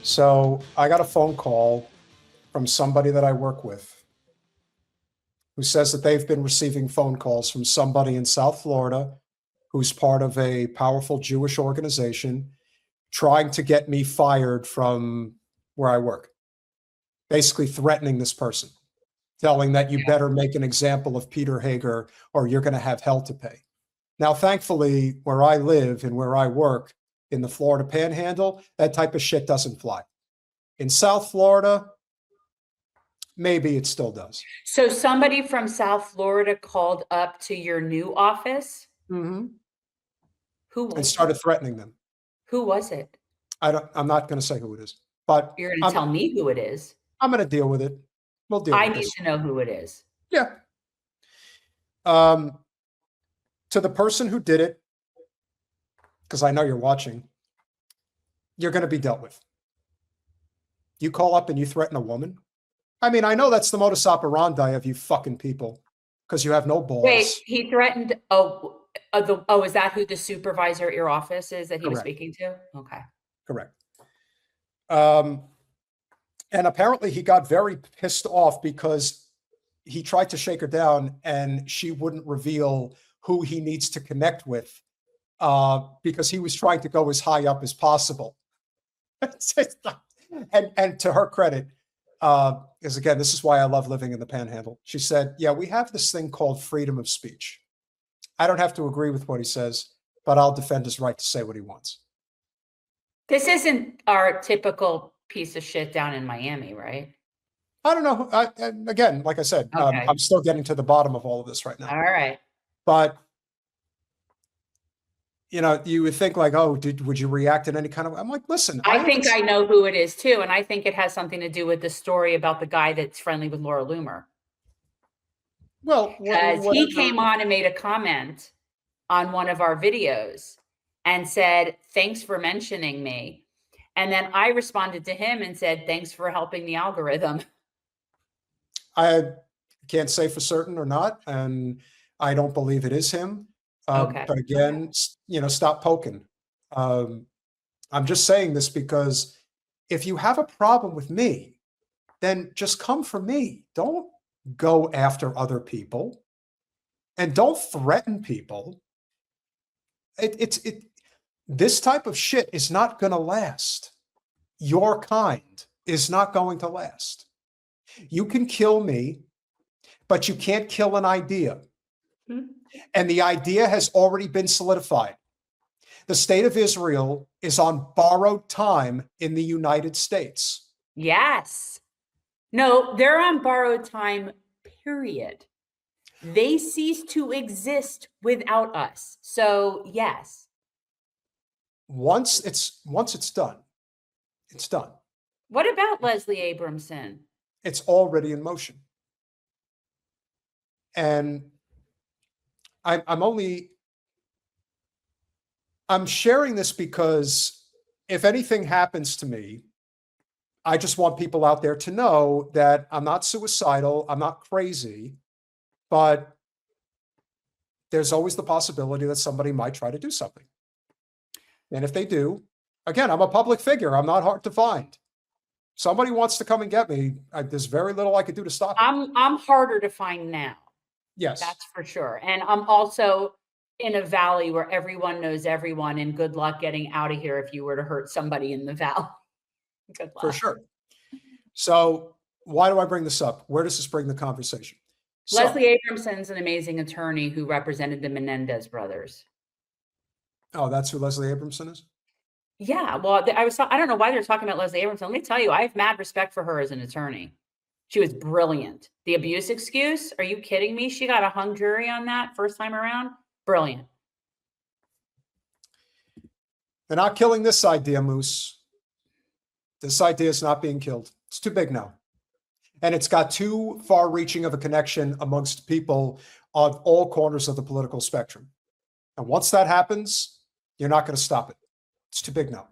So I got a phone call from somebody that I work with who says that they've been receiving phone calls from somebody in South Florida who's part of a powerful Jewish organization trying to get me fired from where I work, basically threatening this person, telling that you better make an example of Peter Hager or you're going to have hell to pay. Now, thankfully, where I live and where I work in the Florida Panhandle, that type of shit doesn't fly. In South Florida, maybe it still does. So somebody from South Florida called up to your new office? Mm-hmm. Who was and started threatening them. Who was it? I'm not going to say who it is, but you're going to tell me who it is. I'm going to deal with it. We'll deal with it. I need to know who it is. Yeah. To the person who did it, because I know you're watching, you're going to be dealt with. You call up and you threaten a woman. I mean, I know that's the modus operandi of you fucking people because you have no balls. Wait, he threatened. Is that who the supervisor at your office is that he was speaking to? Okay. Correct. And apparently he got very pissed off because he tried to shake her down and she wouldn't reveal who he needs to connect with because he was trying to go as high up as possible. and to her credit, because again, this is why I love living in the Panhandle. She said, yeah, we have this thing called freedom of speech. I don't have to agree with what he says, but I'll defend his right to say what he wants. This isn't our typical piece of shit down in Miami, right? I don't know. Again, like I said, okay. I'm still getting to the bottom of all of this right now. All right. But, you know, you would think like, oh, would you react in any kind of, I'm like, listen. I think I know who it is too. And I think it has something to do with the story about the guy that's friendly with Laura Loomer. Well, he came on and made a comment on one of our videos and said, thanks for mentioning me. And then I responded to him and said, thanks for helping the algorithm. I can't say for certain or not. And I don't believe it is him. Okay. But again, you know, stop poking. I'm just saying this because if you have a problem with me, then just come for me. Don't go after other people and don't threaten people. This type of shit is not going to last. Your kind is not going to last. You can kill me, but you can't kill an idea. And the idea has already been solidified. The state of Israel is on borrowed time in the United States. Yes. No, they're on borrowed time, period. They cease to exist without us. So, yes. Once it's done, it's done. What about Leslie Abramson? It's already in motion. And I'm sharing this because if anything happens to me, I just want people out there to know that I'm not suicidal, I'm not crazy, but there's always the possibility that somebody might try to do something. And if they do, again, I'm a public figure. I'm not hard to find. Somebody wants to come and get me, there's very little I could do to stop it. I'm harder to find now. Yes. That's for sure. And I'm also in a valley where everyone knows everyone, and good luck getting out of here if you were to hurt somebody in the valley. Good luck. For sure. So why do I bring this up? Where does this bring the conversation? Leslie Abramson's an amazing attorney who represented the Menendez brothers. Oh, that's who Leslie Abramson is? Yeah. Well, I don't know why they're talking about Leslie Abramson. Let me tell you, I have mad respect for her as an attorney. She was brilliant. The abuse excuse, are you kidding me? She got a hung jury on that first time around. Brilliant. They're not killing this idea, Moose. This idea is not being killed. It's too big now. And it's got too far-reaching of a connection amongst people on all corners of the political spectrum. And once that happens, you're not going to stop it. It's too big now.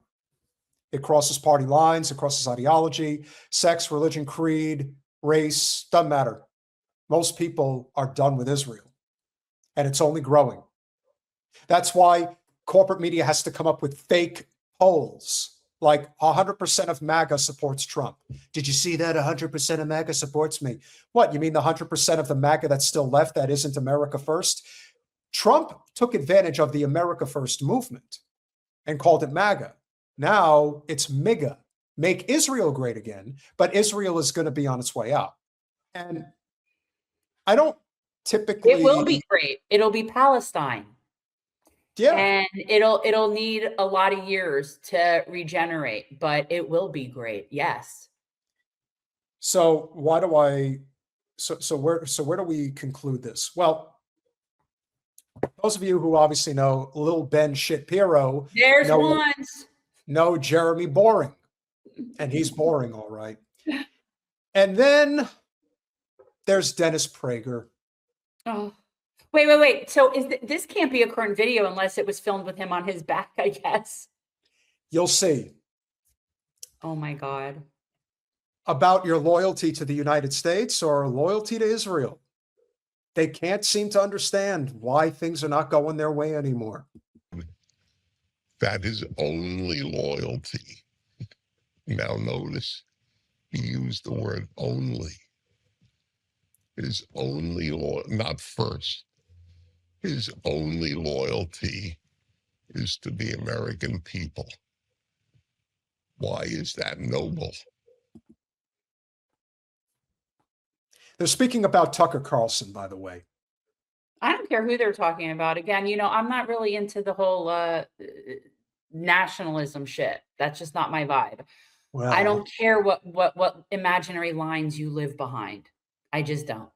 It crosses party lines, it crosses ideology, sex, religion, creed, race, doesn't matter. Most people are done with Israel, and it's only growing. That's why corporate media has to come up with fake polls like 100% of MAGA supports Trump. Did you see that 100% of MAGA supports me? What, you mean the 100% of the MAGA that's still left that isn't America First? Trump took advantage of the America First movement and called it MAGA. Now it's MIGA, make Israel great again, but Israel is going to be on its way out. And I don't typically... It will be great. It'll be Palestine. Yeah. And it'll need a lot of years to regenerate, but it will be great. Yes. So why do I, so where do we conclude this? Well, those of you who obviously know Lil Ben Shapiro, there's ones. Know Jeremy Boring, and he's boring, all right. And then there's Dennis Prager. Oh, wait. So this can't be a current video unless it was filmed with him on his back, I guess. You'll see. Oh my God. About your loyalty to the United States or loyalty to Israel. They can't seem to understand why things are not going their way anymore. That is only loyalty. Now notice, he used the word only. His only loyalty, not first. His only loyalty is to the American people. Why is that noble? They're speaking about Tucker Carlson, by the way. I don't care who they're talking about. Again, I'm not really into the whole nationalism shit. That's just not my vibe. Well, I don't care what imaginary lines you live behind. I just don't.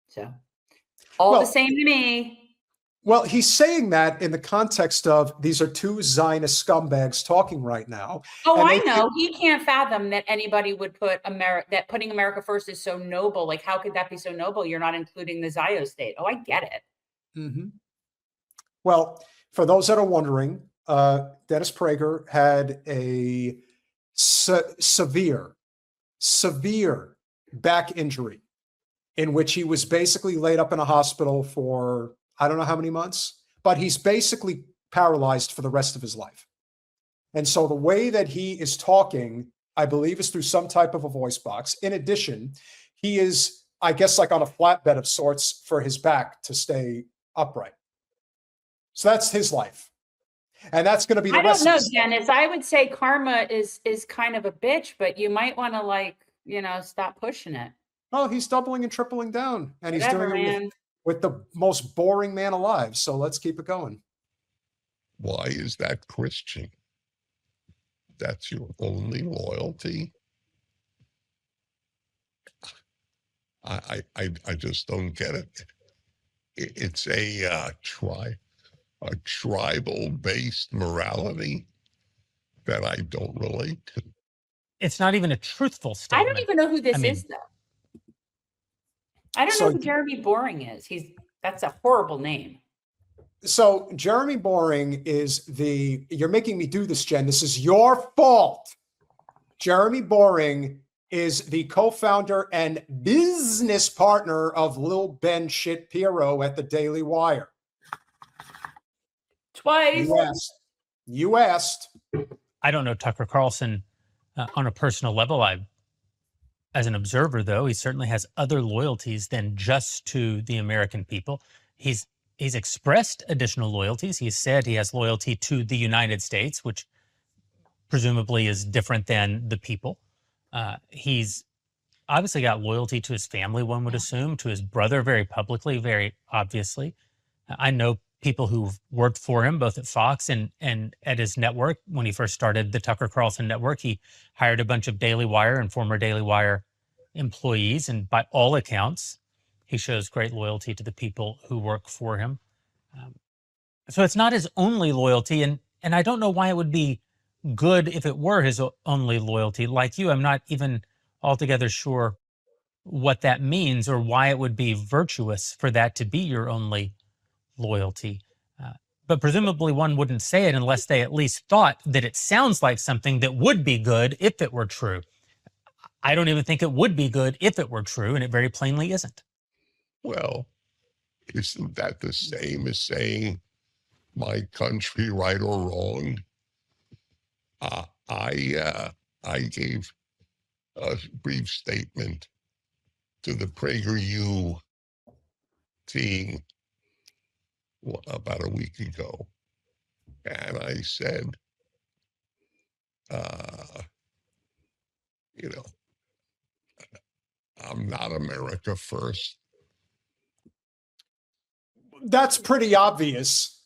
So the same to me. Well, he's saying that in the context of these are two Zionist scumbags talking right now. Oh, I know. He can't fathom that anybody would put that putting America first is so noble. Like, how could that be so noble? You're not including the Zio state. Oh, I get it. Mm-hmm. Well, for those that are wondering, Dennis Prager had a severe back injury in which he was basically laid up in a hospital for I don't know how many months, but he's basically paralyzed for the rest of his life. And so the way that he is talking, I believe, is through some type of a voice box. In addition, he is, I guess, like on a flatbed of sorts for his back to stay upright. So that's his life. And that's going to be the rest. I don't know, Dennis. I would say karma is kind of a bitch, but you might want to stop pushing it. Oh, he's doubling and tripling down. And he's doing it with the most boring man alive. So let's keep it going. Why is that Christian? That's your only loyalty? I just don't get it. It's a tribal-based morality that I don't relate to. It's not even a truthful statement. I don't even know who this is, though. I don't know who Jeremy Boring is. That's a horrible name. So Jeremy Boring is you're making me do this, Jen. This is your fault. Jeremy Boring is the co-founder and business partner of Lil Ben Shapiro at the Daily Wire. Twice. You asked. I don't know Tucker Carlson on a personal level. As an observer, though, he certainly has other loyalties than just to the American people. He's expressed additional loyalties. He said he has loyalty to the United States, which presumably is different than the people. He's obviously got loyalty to his family, one would assume, to his brother very publicly, very obviously. I know people who've worked for him, both at Fox and at his network. When he first started the Tucker Carlson network, he hired a bunch of Daily Wire and former Daily Wire employees. And by all accounts, he shows great loyalty to the people who work for him. So it's not his only loyalty. And I don't know why it would be good if it were his only loyalty. Like you, I'm not even altogether sure what that means or why it would be virtuous for that to be your only loyalty. But presumably one wouldn't say it unless they at least thought that it sounds like something that would be good if it were true. I don't even think it would be good if it were true, and it very plainly isn't. Well, isn't that the same as saying my country, right or wrong? I gave a brief statement to the prageru team about a week ago, and I said, you know, I'm not America first. That's pretty obvious.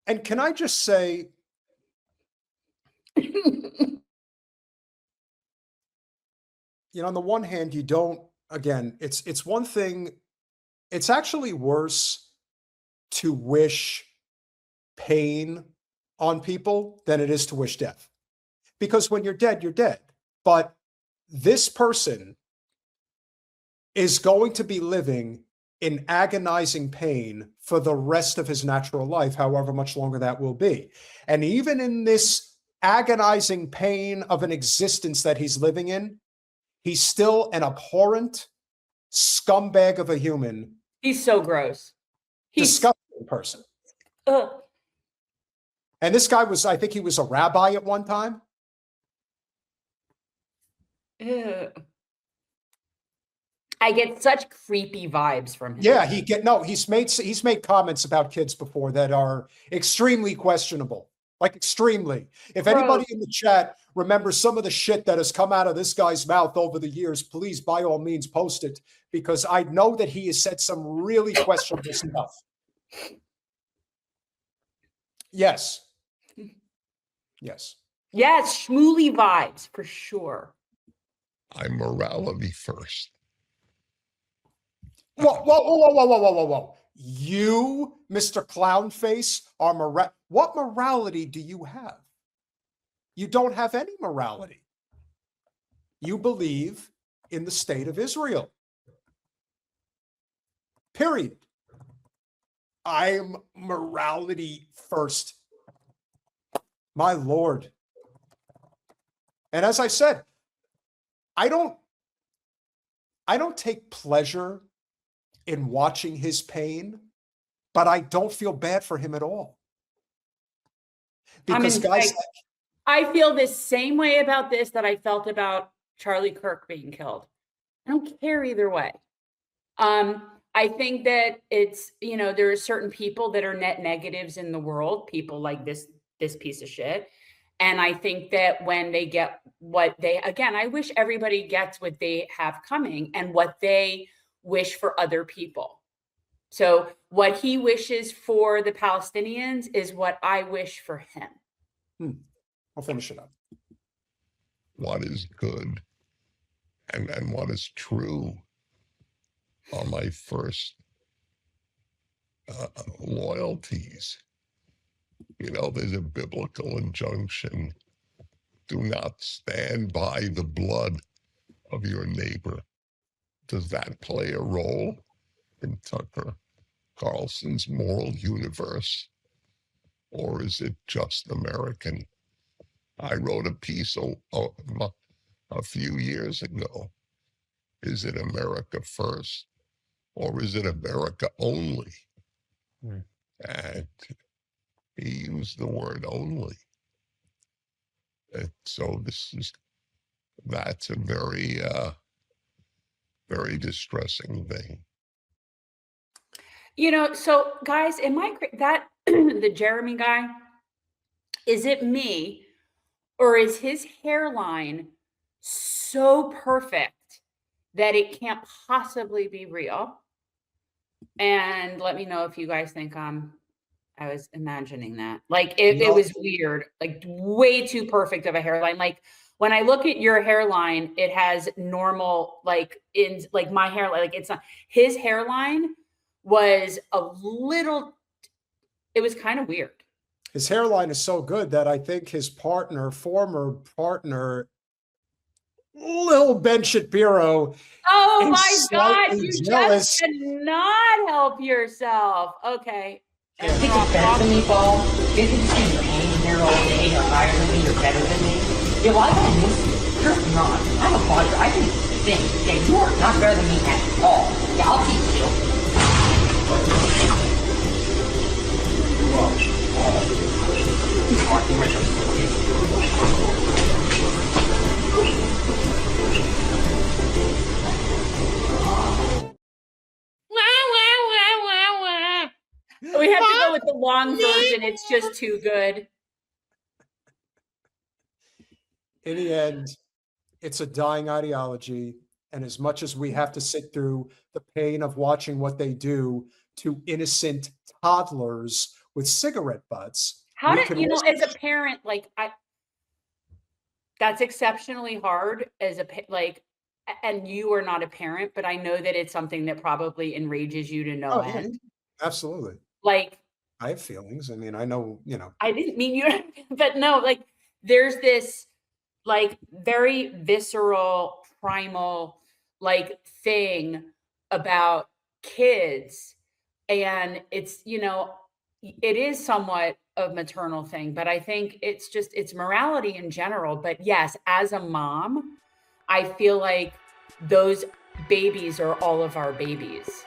And can I just say, on the one hand, you don't, again, it's one thing, it's actually worse to wish pain on people than it is to wish death. Because when you're dead, you're dead. But this person is going to be living in agonizing pain for the rest of his natural life, however much longer that will be. And even in this agonizing pain of an existence that he's living in, he's still an abhorrent scumbag of a human. He's so gross. He's disgusting person. Ugh. And this guy was, I think he was a rabbi at one time. Ew. I get such creepy vibes from him. Yeah, he's made comments about kids before that are extremely questionable. Like extremely. If anybody in the chat remembers some of the shit that has come out of this guy's mouth over the years, please by all means post it, because I know that he has said some really questionable stuff. Yes. Yes. Yes, schmooly vibes for sure. I'm morality first. Whoa. You, Mr. Clownface, are what morality do you have? You don't have any morality. You believe in the state of Israel. Period. I'm morality first. My Lord. And as I said, I don't take pleasure in watching his pain, but I don't feel bad for him at all. Because I feel the same way about this that I felt about Charlie Kirk being killed. I don't care either way. I think that it's, there are certain people that are net negatives in the world, people like this piece of shit. And I think that when they get I wish everybody gets what they have coming and what they wish for other people. So what he wishes for the Palestinians is what I wish for him. I'll finish it up. What is good and what is true are my first loyalties. There's a biblical injunction: do not stand by the blood of your neighbor. Does that play a role in Tucker Carlson's moral universe? Or is it just American? I wrote a piece a few years ago. Is it America first? Or is it America only? And he used the word only. And so that's a very, very distressing thing. So guys, the Jeremy guy, is it me or is his hairline so perfect that it can't possibly be real? And let me know if you guys think I was imagining that. Like it was weird, like way too perfect of a hairline. Like when I look at your hairline, it has normal, like my hairline, like it's not, his hairline was it was kind of weird. His hairline is so good that I think his former partner, Lil Ben Shapiro. Oh my God, you just cannot help yourself. Okay. Think it's better than me, Paul? Do you think you think you're hanging here all day, you're higher than me, you're better than me? Yeah, well, I don't miss you. You're not. I'm a fighter. I can think. Yeah, you are not better than me at all. Yeah, I'll teach you. Well, he's talking with him. we have to go with the long version. It's just too good. In the end, it's a dying ideology. And as much as we have to sit through the pain of watching what they do to innocent toddlers with cigarette butts, How we did, can you know, also- as a parent, like that's exceptionally hard as and you are not a parent, but I know that it's something that probably enrages you to no Oh, yeah. end. Absolutely. Like, I have feelings. I mean, I know, I didn't mean you, but no, like there's this like very visceral, primal like thing about kids. And it's, it is somewhat of maternal thing, but I think it's morality in general. But yes, as a mom, I feel like those babies are all of our babies.